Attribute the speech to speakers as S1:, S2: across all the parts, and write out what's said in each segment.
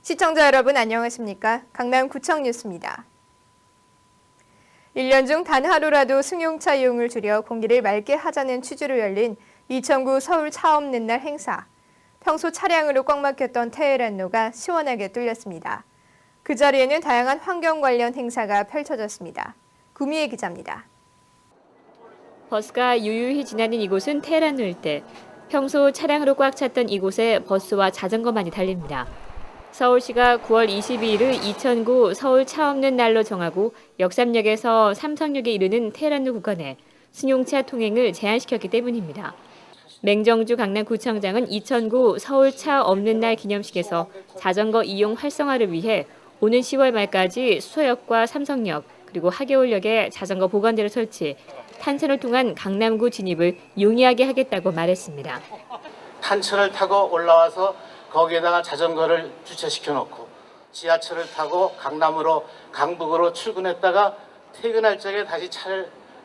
S1: 시청자 여러분 안녕하십니까? 강남구청 뉴스입니다. 1년 중 단 하루라도 승용차 이용을 줄여 공기를 맑게 하자는 취지로 열린 2009 서울 차 없는 날 행사. 평소 차량으로 꽉 막혔던 테헤란로가 시원하게 뚫렸습니다. 그 자리에는 다양한 환경 관련 행사가 펼쳐졌습니다. 구미애 기자입니다.
S2: 버스가 유유히 지나는 이곳은 테헤란로 일대. 평소 차량으로 꽉 찼던 이곳에 버스와 자전거만이 달립니다. 서울시가 9월 22일을 2009 서울 차 없는 날로 정하고 역삼역에서 삼성역에 이르는 테헤란로 구간에 승용차 통행을 제한시켰기 때문입니다. 맹정주 강남구청장은 2009 서울 차 없는 날 기념식에서 자전거 이용 활성화를 위해 오는 10월 말까지 수서역과 삼성역 그리고 하계울역에 자전거 보관대를 설치, 탄천을 통한 강남구 진입을 용이하게 하겠다고 말했습니다.
S3: 탄천을 타고 올라와서 거기에다가 자전거를 주차시켜 놓고 지하철을 타고 강남으로 강북으로 출근했다가 퇴근할 적에 다시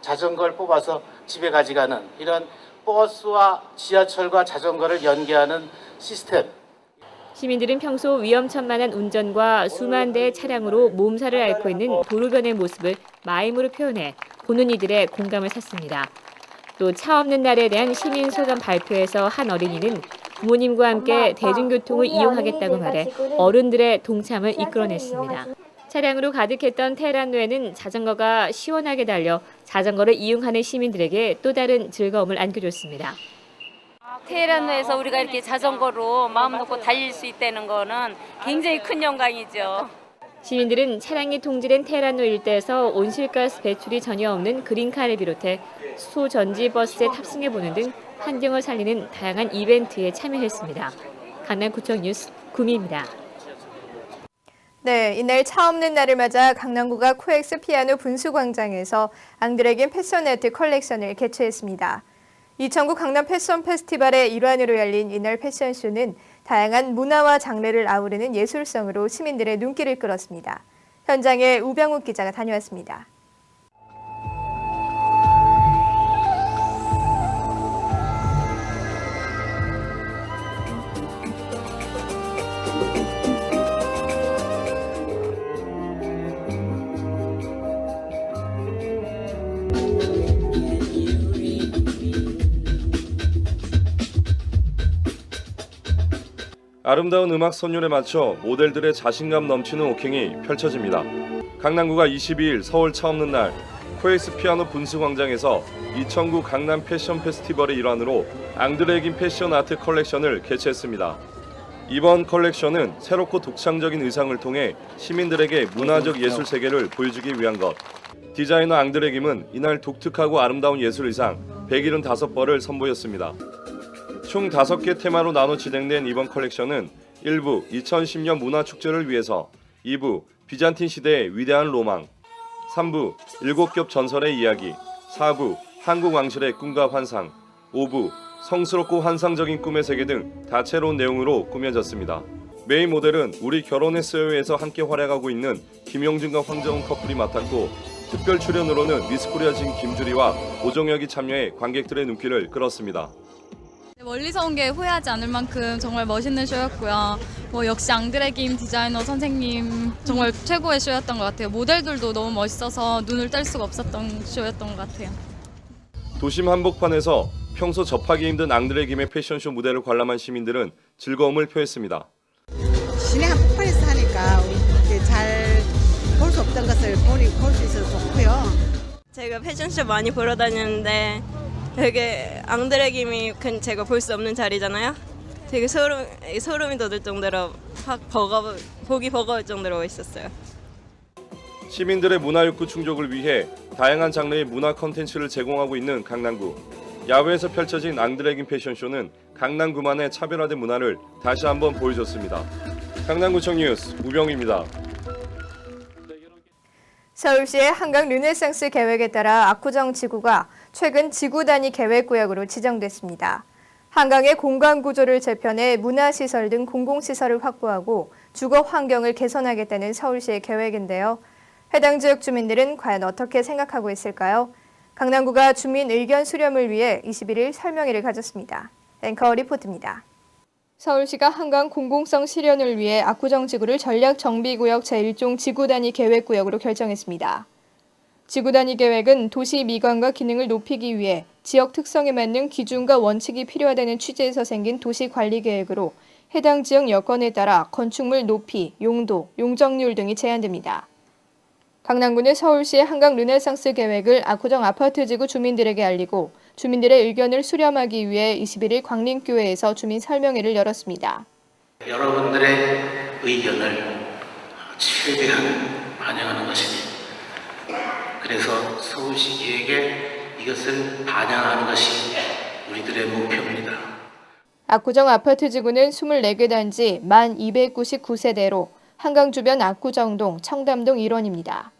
S3: 자전거를 뽑아서 집에 가져가는 이런 버스와 지하철과 자전거를 연계하는 시스템.
S2: 시민들은 평소 위험천만한 운전과 수만 대의 차량으로 몸살을 앓고 있는 도로변의 모습을 마임으로 표현해 보는 이들의 공감을 샀습니다. 또 차 없는 날에 대한 시민 소감 발표에서 한 어린이는 부모님과 함께 대중교통을 이용하겠다고 말해 어른들의 동참을 이끌어냈습니다. 차량으로 가득했던 테헤란로에는 자전거가 시원하게 달려 자전거를 이용하는 시민들에게 또 다른 즐거움을 안겨줬습니다.
S4: 테헤란로에서 우리가 이렇게 자전거로 마음 놓고 달릴 수 있다는 거는 굉장히 큰 영광이죠.
S2: 시민들은 차량이 통제된 테헤란로 일대에서 온실가스 배출이 전혀 없는 그린카를 비롯해 수소 전지 버스에 탑승해보는 등 환경을 살리는 다양한 이벤트에 참여했습니다. 강남구청 뉴스 구미입니다.
S1: 네, 이날 차 없는 날을 맞아 강남구가 코엑스 피아노 분수광장에서 앙드레긴 패션네트 컬렉션을 개최했습니다. 2009 강남 패션 페스티벌의 일환으로 열린 이날 패션쇼는 다양한 문화와 장르를 아우르는 예술성으로 시민들의 눈길을 끌었습니다. 현장에 우병욱 기자가 다녀왔습니다.
S5: 아름다운 음악 선율에 맞춰 모델들의 자신감 넘치는 워킹이 펼쳐집니다. 강남구가 22일 서울 차 없는 날 코엑스 피아노 분수광장에서 2009 강남 패션 페스티벌의 일환으로 앙드레긴 패션 아트 컬렉션을 개최했습니다. 이번 컬렉션은 새롭고 독창적인 의상을 통해 시민들에게 문화적 예술 세계를 보여주기 위한 것. 디자이너 앙드레김은 이날 독특하고 아름다운 예술 의상 175벌을 선보였습니다. 총 5개 테마로 나눠 진행된 이번 컬렉션은 1부 2010년 문화축제를 위해서, 2부 비잔틴 시대의 위대한 로망, 3부 7겹 전설의 이야기, 4부 한국 왕실의 꿈과 환상, 5부 성스럽고 환상적인 꿈의 세계 등 다채로운 내용으로 꾸며졌습니다. 메인 모델은 우리 결혼했어요에서 함께 활약하고 있는 김용준과 황정은 커플이 맡았고, 특별 출연으로는 미스코리아진 김주리와 오정혁이 참여해 관객들의 눈길을 끌었습니다.
S6: 멀리서 온 게 후회하지 않을 만큼 정말 멋있는 쇼였고요. 역시 앙드레김 디자이너 선생님 정말 최고의 쇼였던 것 같아요. 모델들도 너무 멋있어서 눈을 뗄 수가 없었던 쇼였던 것 같아요.
S5: 도심 한복판에서 평소 접하기 힘든 앙드레김의 패션쇼 무대를 관람한 시민들은 즐거움을 표했습니다.
S7: 시내 한복판에서 하니까 잘 볼 수 없던 것을 볼 수 있어서 좋고요.
S8: 제가 패션쇼 많이 보러 다녔는데 되게 앙드레김이 제가 볼 수 없는 자리잖아요. 되게 소름이 돋을 정도로 보기 버거울 정도로 멋있었어요.
S5: 시민들의 문화욕구 충족을 위해 다양한 장르의 문화 콘텐츠를 제공하고 있는 강남구. 야외에서 펼쳐진 앙드레긴 패션쇼는 강남구만의 차별화된 문화를 다시 한번 보여줬습니다. 강남구청 뉴스 우병우입니다.
S1: 서울시의 한강 르네상스 계획에 따라 압구정 지구가 최근 지구 단위 계획구역으로 지정됐습니다. 한강의 공간 구조를 재편해 문화시설 등 공공시설을 확보하고 주거 환경을 개선하겠다는 서울시의 계획인데요. 해당 지역 주민들은 과연 어떻게 생각하고 있을까요? 강남구가 주민 의견 수렴을 위해 21일 설명회를 가졌습니다. 앵커 리포트입니다. 서울시가 한강 공공성 실현을 위해 압구정지구를 전략정비구역 제1종 지구단위 계획구역으로 결정했습니다. 지구단위 계획은 도시 미관과 기능을 높이기 위해 지역 특성에 맞는 기준과 원칙이 필요하다는 취지에서 생긴 도시관리계획으로 해당 지역 여건에 따라 건축물 높이, 용도, 용적률 등이 제한됩니다. 강남구는 서울시의 한강 르네상스 계획을 압구정 아파트지구 주민들에게 알리고 주민들의 의견을 수렴하기 위해 21일 광림교회에서 주민 설명회를 열었습니다.
S3: 여러분들의 의견을 최대한 반영하는 것입니다. 그래서 서울시 계획에 이것을 반영하는 것이 우리들의 목표입니다.
S1: 압구정 아파트지구는 24개 단지 1299세대로 한강 주변 압구정동, 청담동 일원입니다.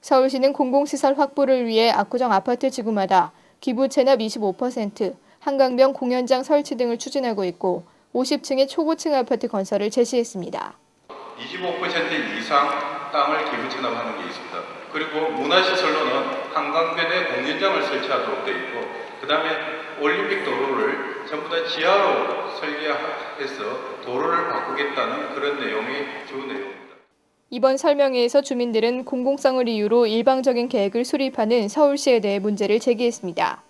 S1: 서울시는 공공시설 확보를 위해 압구정 아파트 지구마다 기부 체납 25%, 한강변 공연장 설치 등을 추진하고 있고 50층의 초고층 아파트 건설을 제시했습니다.
S9: 25% 이상 땅을 기부 체납하는 게 있습니다. 그리고 문화시설로는 한강변에 공연장을 설치하도록 되어 있고 그다음에 올림픽 도로를 전부 다 지하로 설계해서 도로를 바꾸겠다는 그런 내용이 주 내용입니다.
S1: 이번 설명회에서 주민들은 공공성을 이유로 일방적인 계획을 수립하는 서울시에 대해 문제를 제기했습니다.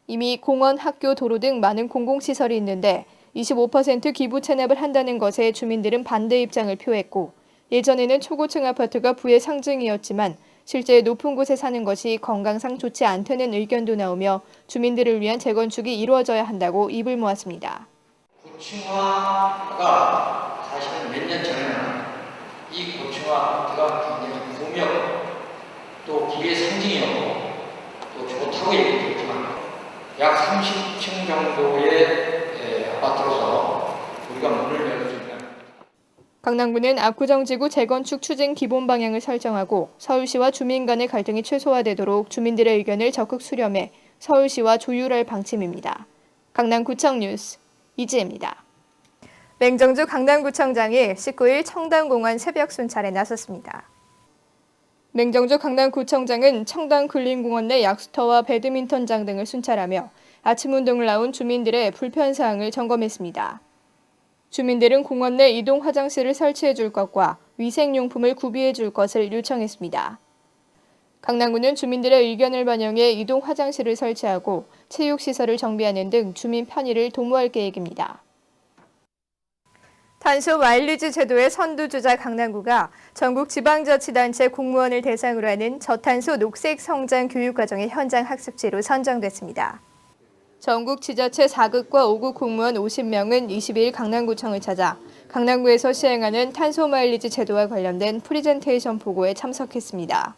S1: 이미 공원, 학교, 도로 등 많은 공공시설이 있는데 25% 기부 체납을 한다는 것에 주민들은 반대 입장을 표했고 예전에는 초고층 아파트가 부의 상징이었지만 실제 높은 곳에 사는 것이 건강상 좋지 않다는 의견도 나오며 주민들을 위한 재건축이 이루어져야 한다고 입을 모았습니다.
S10: 고층화가 사실은 몇 년 전에는 이 고층화 아파트가 굉장히 구명 또 기회의 상징이었고 또 좋다고 얘기했지만 약 30층 정도의 아파트로서 우리가 문을 열 수 있는
S1: 강남구는 압구정지구 재건축 추진 기본 방향을 설정하고 서울시와 주민 간의 갈등이 최소화되도록 주민들의 의견을 적극 수렴해 서울시와 조율할 방침입니다. 강남구청 뉴스 이지혜입니다. 맹정주 강남구청장이 19일 청담공원 새벽 순찰에 나섰습니다. 맹정주 강남구청장은 청담 근린공원 내 약수터와 배드민턴장 등을 순찰하며 아침 운동을 나온 주민들의 불편사항을 점검했습니다. 주민들은 공원 내 이동 화장실을 설치해 줄 것과 위생용품을 구비해 줄 것을 요청했습니다. 강남구는 주민들의 의견을 반영해 이동 화장실을 설치하고 체육시설을 정비하는 등 주민 편의를 도모할 계획입니다. 탄소 마일리지 제도의 선두주자 강남구가 전국 지방자치단체 공무원을 대상으로 하는 저탄소 녹색 성장 교육과정의 현장 학습지로 선정됐습니다. 전국 지자체 4급과 5급 공무원 50명은 22일 강남구청을 찾아 강남구에서 시행하는 탄소 마일리지 제도와 관련된 프리젠테이션 보고에 참석했습니다.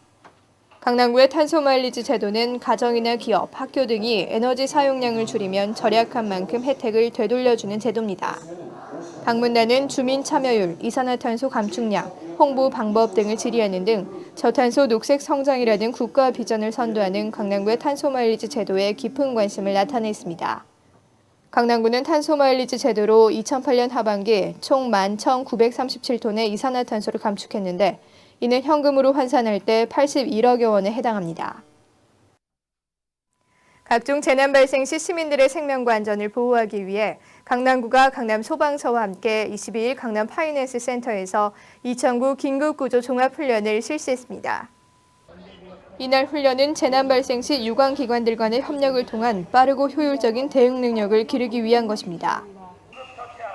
S1: 강남구의 탄소 마일리지 제도는 가정이나 기업, 학교 등이 에너지 사용량을 줄이면 절약한 만큼 혜택을 되돌려주는 제도입니다. 방문단은 주민 참여율, 이산화탄소 감축량, 홍보 방법 등을 질의하는 등 저탄소 녹색 성장이라는 국가 비전을 선도하는 강남구의 탄소 마일리지 제도에 깊은 관심을 나타냈습니다. 강남구는 탄소 마일리지 제도로 2008년 하반기 총 11,937톤의 이산화탄소를 감축했는데 이는 현금으로 환산할 때 81억여 원에 해당합니다. 각종 재난 발생 시 시민들의 생명과 안전을 보호하기 위해 강남구가 강남소방서와 함께 22일 강남 파이낸스 센터에서 2009 긴급구조 종합훈련을 실시했습니다. 이날 훈련은 재난 발생 시 유관기관들 간의 협력을 통한 빠르고 효율적인 대응 능력을 기르기 위한 것입니다.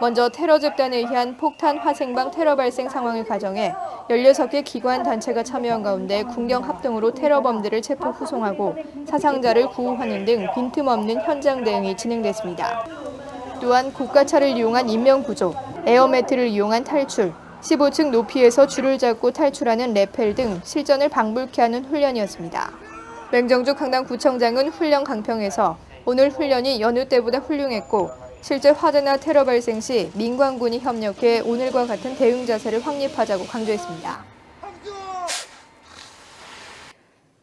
S1: 먼저 테러 집단에 의한 폭탄 화생방 테러 발생 상황을 가정해 16개 기관 단체가 참여한 가운데 군경 합동으로 테러범들을 체포 후송하고 사상자를 구호하는 등 빈틈없는 현장 대응이 진행됐습니다. 또한 고가차를 이용한 인명구조, 에어매트를 이용한 탈출, 15층 높이에서 줄을 잡고 탈출하는 레펠 등 실전을 방불케 하는 훈련이었습니다. 맹정주 강남구청장은 훈련 강평에서 오늘 훈련이 여느 때보다 훌륭했고 실제 화재나 테러 발생 시 민관군이 협력해 오늘과 같은 대응 자세를 확립하자고 강조했습니다.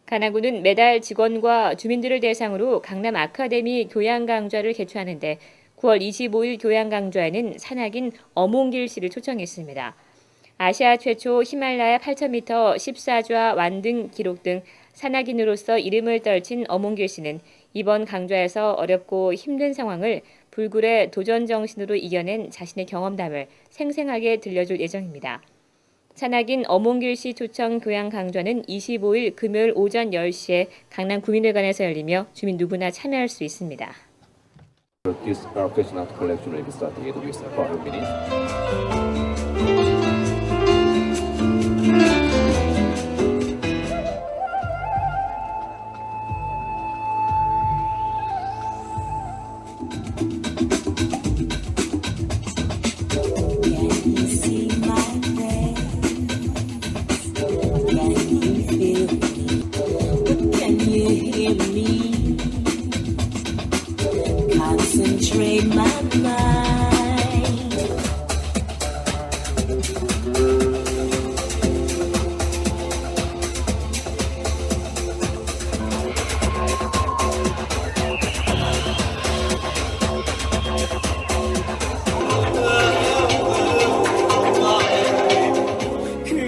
S2: 강남구는 매달 직원과 주민들을 대상으로 강남 아카데미 교양 강좌를 개최하는데 9월 25일 교양 강좌에는 산악인 어몽길 씨를 초청했습니다. 아시아 최초 히말라야 8,000m 14좌 완등 기록 등 산악인으로서 이름을 떨친 어몽길 씨는 이번 강좌에서 어렵고 힘든 상황을 불굴의 도전 정신으로 이겨낸 자신의 경험담을 생생하게 들려줄 예정입니다. 찬학인 엄홍길 씨 초청 교양 강좌는 25일 금요일 오전 10시에 강남 구민회관에서 열리며 주민 누구나 참여할 수 있습니다.
S11: This professional collection will be started with 5 minutes.
S12: Concentrate my mind.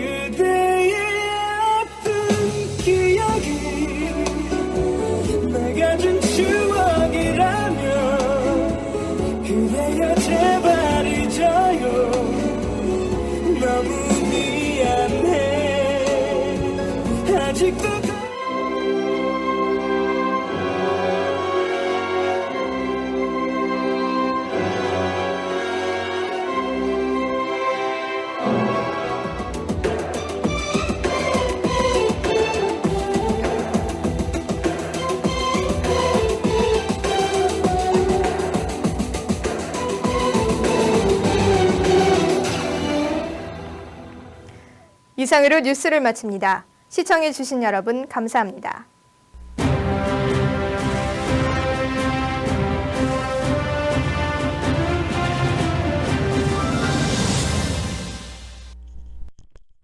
S12: 그대의 아픈 기억이 내가 준 추억이라면 그대여 제발 잊어요. 너무 미안해. 아직도
S1: 이상으로 뉴스를 마칩니다. 시청해주신 여러분 감사합니다.